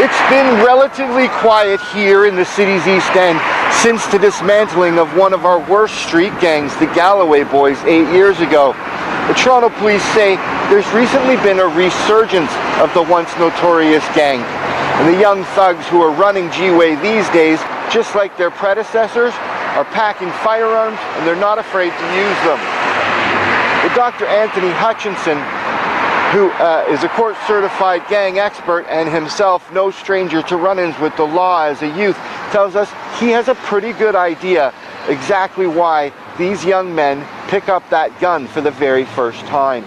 It's been relatively quiet here in the city's East End since the dismantling of one of our worst street gangs, the Galloway Boys, 8 years ago. The Toronto police say there's recently been a resurgence of the once notorious gang. And the young thugs who are running G-Way these days, just like their predecessors, are packing firearms and they're not afraid to use them. But Dr. Anthony Hutchinson, who is a court-certified gang expert and himself no stranger to run-ins with the law as a youth, tells us he has a pretty good idea exactly why these young men pick up that gun for the very first time.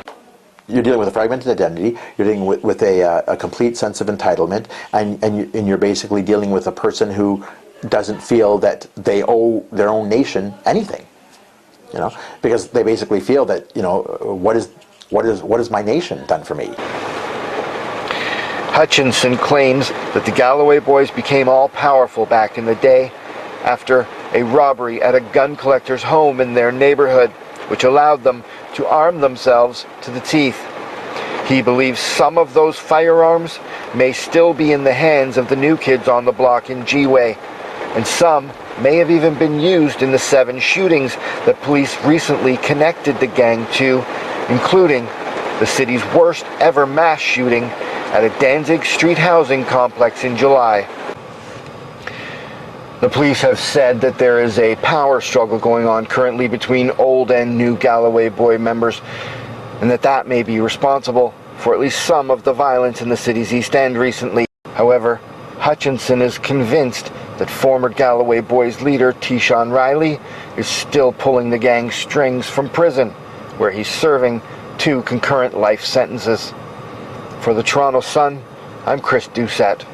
You're dealing with a fragmented identity, you're dealing with a complete sense of entitlement, and you're basically dealing with a person who doesn't feel that they owe their own nation anything. You know, because they basically feel that, you know, what has my nation done for me? Hutchinson claims that the Galloway Boys became all-powerful back in the day after a robbery at a gun collector's home in their neighborhood, which allowed them to arm themselves to the teeth. He believes some of those firearms may still be in the hands of the new kids on the block in G-Way, and some may have even been used in the 7 shootings that police recently connected the gang to, including the city's worst ever mass shooting at a Danzig Street housing complex in July. The police have said that there is a power struggle going on currently between old and new Galloway Boy members, and that may be responsible for at least some of the violence in the city's East End recently. However, Hutchinson is convinced that former Galloway Boys leader T-Sean Riley is still pulling the gang's strings from prison, where he's serving 2 concurrent life sentences. For the Toronto Sun, I'm Chris Doucette.